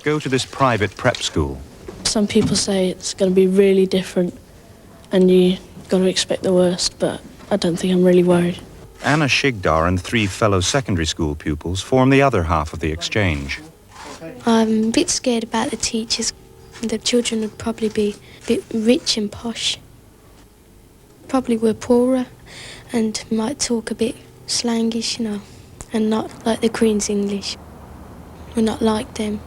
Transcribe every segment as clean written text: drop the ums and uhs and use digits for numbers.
go to this private prep school. Some people say it's going to be really different and you've got to expect the worst, but I don't think I'm really worried. Anna Shigdar and 3 fellow secondary school pupils form the other half of the exchange. I'm a bit scared about the teachers. The children would probably be a bit rich and posh. Probably we're poorer and might talk a bit slangish, you know, and not like the Queen's English. We're not like them.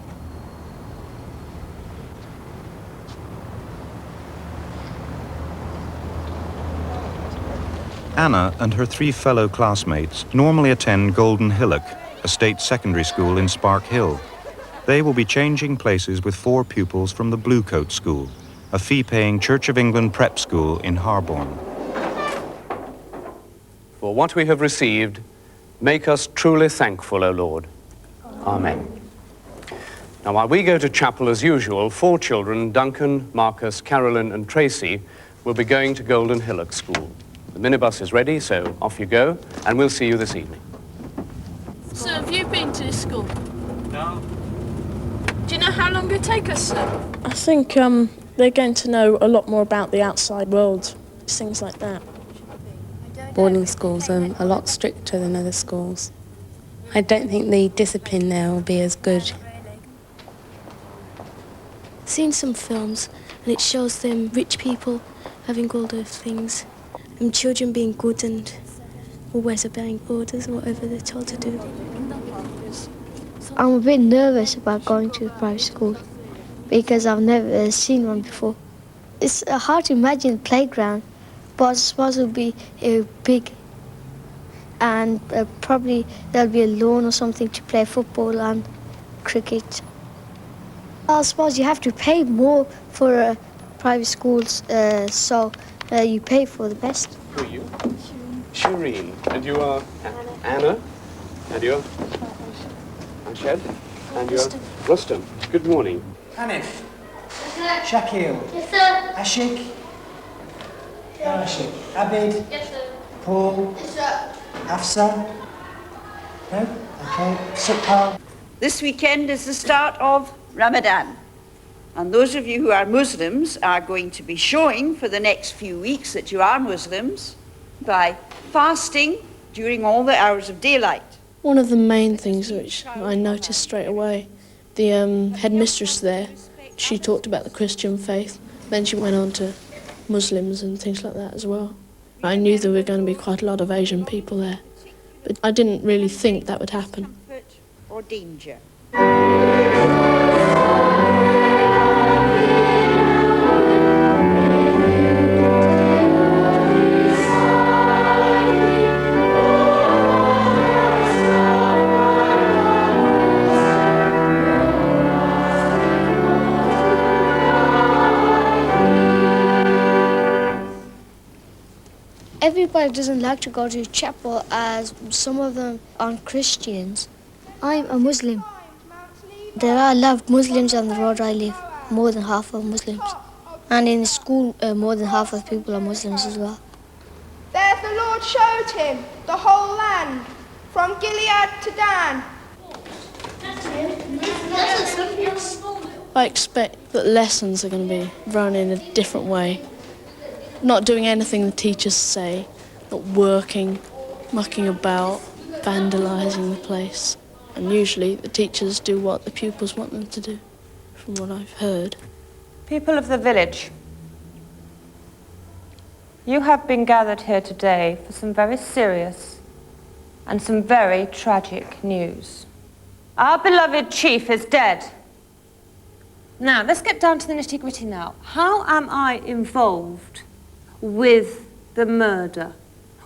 Anna and her 3 fellow classmates normally attend Golden Hillock, a state secondary school in Spark Hill. They will be changing places with 4 pupils from the Bluecoat School, a fee-paying Church of England prep school in Harborne. For what we have received, make us truly thankful, O Lord. Amen. Now, while we go to chapel as usual, 4 children, Duncan, Marcus, Carolyn and Tracy, will be going to Golden Hillock School. The minibus is ready, so off you go, and we'll see you this evening. So have you been to this school? No. Do you know how long it'll take us, sir? I think they're going to know a lot more about the outside world, things like that. Boarding schools are a lot stricter than other schools. I don't think the discipline there will be as good. I've seen some films and it shows them rich people having all those things and children being good and always obeying orders or whatever they're told to do. I'm a bit nervous about going to a private school because I've never seen one before. It's hard to imagine a playground, but I suppose it'll be big and probably there'll be a lawn or something to play football and cricket. I suppose you have to pay more for private schools, so you pay for the best. Who are you? Shireen. And you are? Anna. And you're? Anshed. And you're? Rustam. Good morning. Hanif. Shakil. Yes, sir. Ashik. Ashik. Abid. Yes, sir. Paul. Yes, sir. Afsa. No? Okay. Sukhpal. This weekend is the start of Ramadan. And those of you who are Muslims are going to be showing for the next few weeks that you are Muslims by fasting during all the hours of daylight. One of the main things which I noticed straight away, the headmistress there, she talked about the Christian faith, then she went on to Muslims and things like that as well. I knew there were going to be quite a lot of Asian people there, but I didn't really think that would happen. Comfort or danger. Everybody doesn't like to go to chapel as some of them aren't Christians. I'm a Muslim. There are a lot of Muslims on the road I live, more than half are Muslims. And in the school, more than half of the people are Muslims as well. There the Lord showed him the whole land, from Gilead to Dan. I expect that lessons are going to be run in a different way. Not doing anything the teachers say, not working, mucking about, vandalising the place. And usually the teachers do what the pupils want them to do, from what I've heard. People of the village, you have been gathered here today for some very serious and some very tragic news. Our beloved chief is dead. Now, let's get down to the nitty-gritty now. How am I involved with the murder?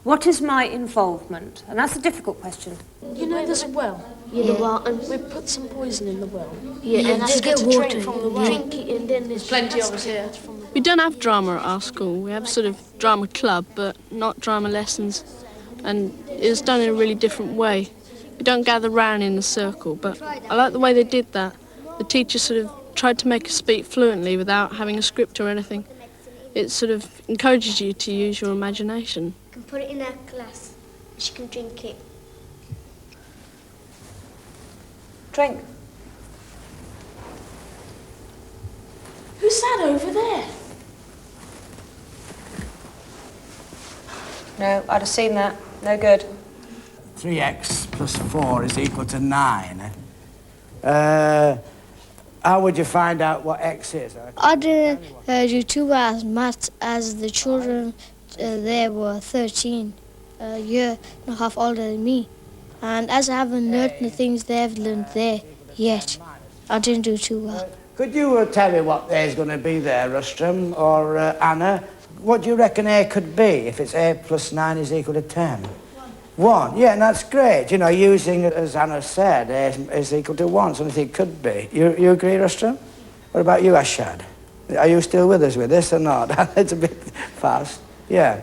What is my involvement? And that's a difficult question. You know there's a well in the well, and we put some poison in the well. Yeah, and just get water, from the well. drink it, and then there's Plenty of us here. We don't have drama at our school. We have sort of drama club, but not drama lessons. And it's done in a really different way. We don't gather round in a circle, but I like the way they did that. The teacher sort of tried to make us speak fluently without having a script or anything. It sort of encourages you to use your imagination. You can put it in her glass. She can drink it. Drink. Who's that over there? No, I'd have seen that. No good. 3x plus 4 is equal to 9. How would you find out what x is? I didn't do too well as maths as the children there were 13, a year and a half older than me. And as I haven't learned the things they've learned there yet, I didn't do too well. Could you tell me what there's going to be there, Rustrum or Anna? What do you reckon A could be if it's A plus 9 is equal to 10? 1, yeah, and that's great. You know, using it, as Anna said, A is equal to 1, something it could be. You agree, Rustrum? What about you, Ashad? Are you still with us with this or not? It's a bit fast. Yeah.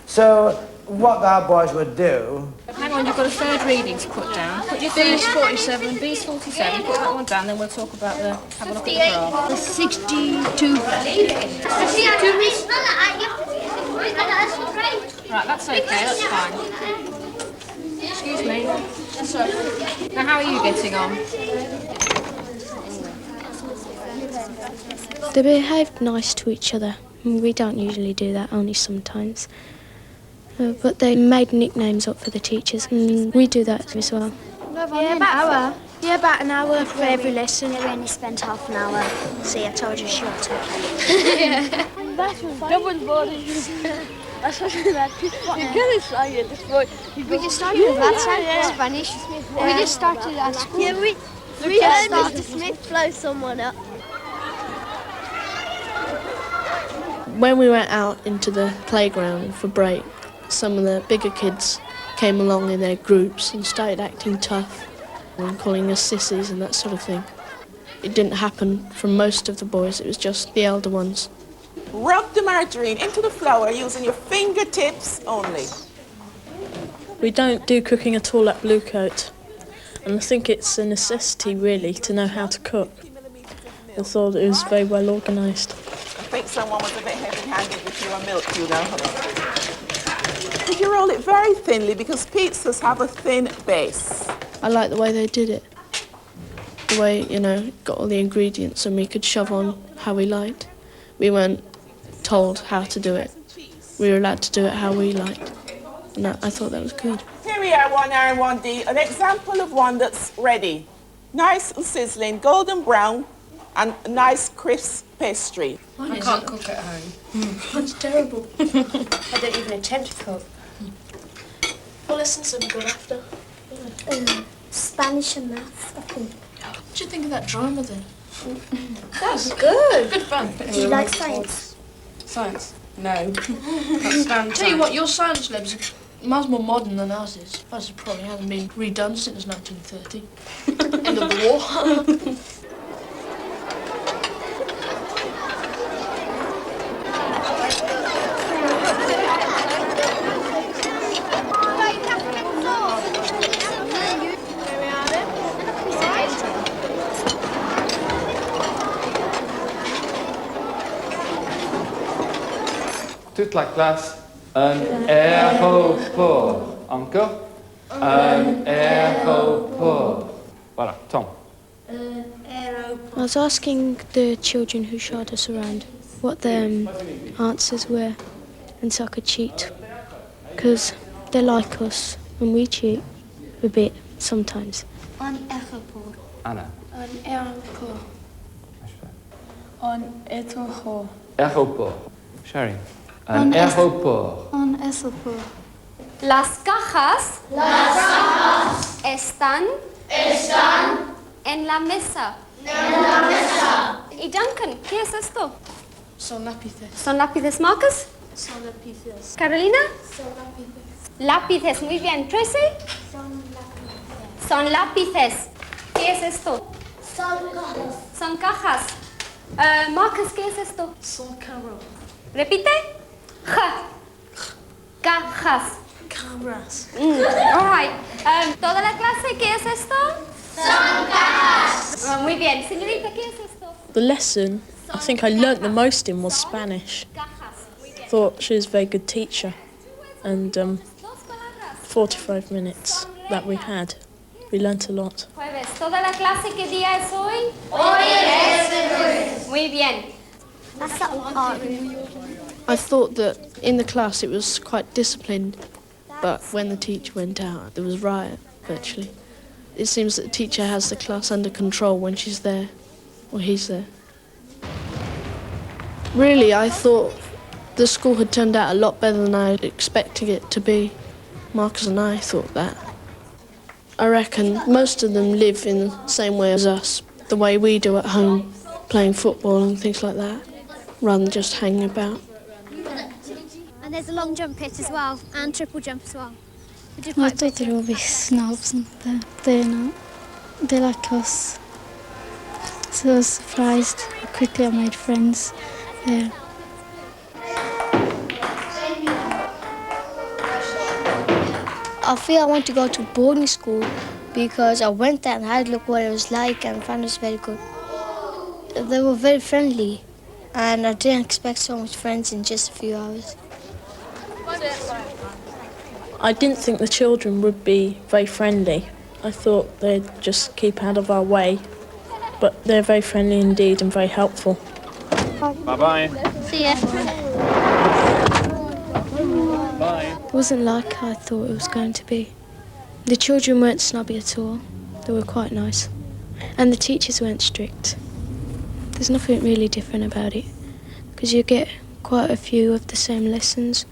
So what our boys would do... Hang on, you've got a third reading to put down. Put your B's 47, B's 47, put that one down, then we'll talk about the... have a look at the graph. The 62. Right, that's okay, that's fine. Excuse me. That's okay. Now, how are you getting on? They behaved nice to each other. We don't usually do that, only sometimes. But they made nicknames up for the teachers, and we do that as well. Yeah, about an hour. Yeah, about an hour for every lesson. We only spent half an hour. See, I told you she ought to. Yeah. That was double boarding. That's what we like. You can't say it this way. We just started with that side, Spanish. We just started at school. Yeah, we just started Smith blow someone up. When we went out into the playground for break, some of the bigger kids came along in their groups and started acting tough and calling us sissies and that sort of thing. It didn't happen from most of the boys, it was just the elder ones. Rub the margarine into the flour using your fingertips only. We don't do cooking at all at Bluecoat, and I think it's a necessity really to know how to cook. I thought it was very well organised. I think someone was a bit heavy-handed with your milk, you know. Could you roll it very thinly because pizzas have a thin base? I like the way they did it. The way, you know, got all the ingredients and we could shove on how we liked. We weren't told how to do it. We were allowed to do it how we liked. And I thought that was good. Here we are, 1R and 1D, an example of one that's ready. Nice and sizzling, golden brown, and nice crisp pastry. I can't cook at home. That's terrible. I don't even attempt to cook. What lessons have you got after? Spanish and maths, I think. What did you think of that drama then? That was good. Good fun. Do you like science? Science? No. Can't stand Tell you what, your science labs are miles more modern than ours is. Ours probably hasn't been redone since 1930. End of the war. Toute la classe, un aéroport. Encore. Un aéroport. Voilà, Tom. I was asking the children who showed us around what their answers were, and so I could cheat. Because they're like us, and we cheat a bit sometimes. Un aéroport. Anna. Un aéroport. Un aéroport. Aéroport. Sherry. Un aéroport. Un aéroport. Las cajas están en la mesa. Y Duncan, ¿qué es esto? Son lápices. ¿Son lápices marcas? Son lápices. Carolina? Son lápices. Lápices, muy bien. Tracy? Son lápices. ¿Qué es esto? Son cajas. Marcas, ¿qué es esto? Son carros. Repite. Cajas. Caras. All right. ¿Toda la clase qué es esto? Son cajas. Muy bien. Señorita, ¿qué es esto? The lesson I think I learnt the most in was Spanish. Thought she was a very good teacher, and 45 minutes that we had We learnt a lot. Jueves. ¿Toda la clase qué día es hoy? Hoy es jueves. Muy bien. That's that art. I thought that in the class it was quite disciplined, but when the teacher went out, there was riot, virtually. It seems that the teacher has the class under control when she's there, or he's there. Really, I thought the school had turned out a lot better than I had expected it to be. Marcus and I thought that. I reckon most of them live in the same way as us, the way we do at home, playing football and things like that, rather than just hanging about. And there's a long jump pit as well, and triple jump as well. I thought they'd all be snobs, and they're not. They're like us. So I was surprised how quickly I made friends there. I feel I want to go to boarding school because I went there and had a look what it was like and found it was very good. They were very friendly and I didn't expect so much friends in just a few hours. I didn't think the children would be very friendly. I thought they'd just keep out of our way, but they're very friendly indeed and very helpful. Bye-bye. See ya. Bye. It wasn't like I thought it was going to be. The children weren't snobby at all. They were quite nice. And the teachers weren't strict. There's nothing really different about it, because you get quite a few of the same lessons.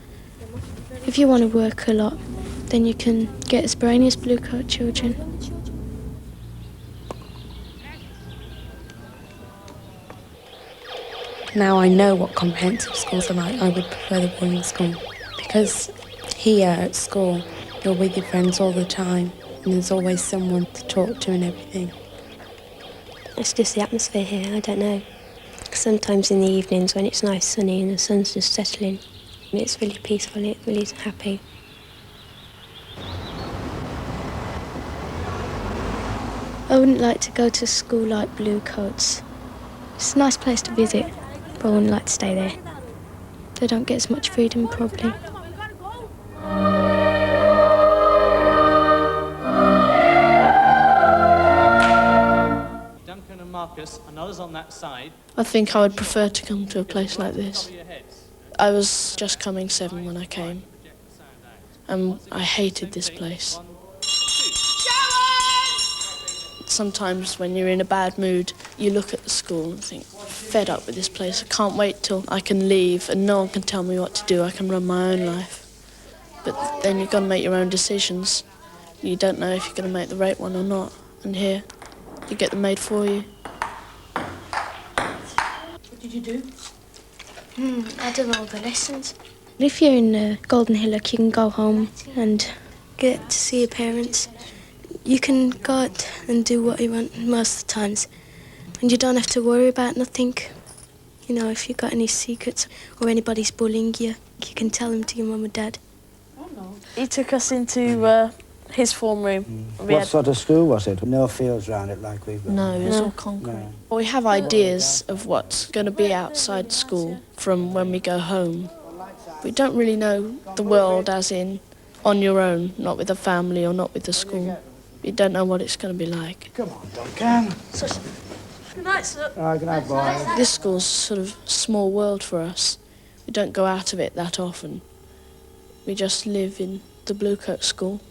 If you want to work a lot, then you can get as brainy as blue coat children. Now I know what comprehensive schools are like. I would prefer the boarding school, because here at school you're with your friends all the time and there's always someone to talk to and everything. It's just the atmosphere here, I don't know. Sometimes in the evenings when it's nice sunny and the sun's just settling, it's really peaceful, it's really happy. I wouldn't like to go to school like blue coats. It's a nice place to visit, but I wouldn't like to stay there. They don't get as much freedom, probably. Duncan and Marcus and others on that side. I think I would prefer to come to a place like this. I was just coming 7 when I came, and I hated this place. Sometimes when you're in a bad mood, you look at the school and think, fed up with this place, I can't wait till I can leave and no one can tell me what to do, I can run my own life. But then you've got to make your own decisions. You don't know if you're going to make the right one or not, and here, you get them made for you. What did you do? I done all the lessons. If you're in Golden Hillock, you can go home and get to see your parents. You can go out and do what you want most of the times. And you don't have to worry about nothing. You know, if you've got any secrets or anybody's bullying you, you can tell them to your mum or dad. He took us into his form room. What sort of school was it? No fields around it like we've got? No, it was all concrete. No. We have ideas of what's going to be outside school from when we go home. We don't really know the world as in on your own, not with a family or not with the school. You don't know what it's going to be like. Come on, Duncan. Good night, sir. All right, good night, boy. This school's sort of a small world for us. We don't go out of it that often. We just live in the Blue Coat School.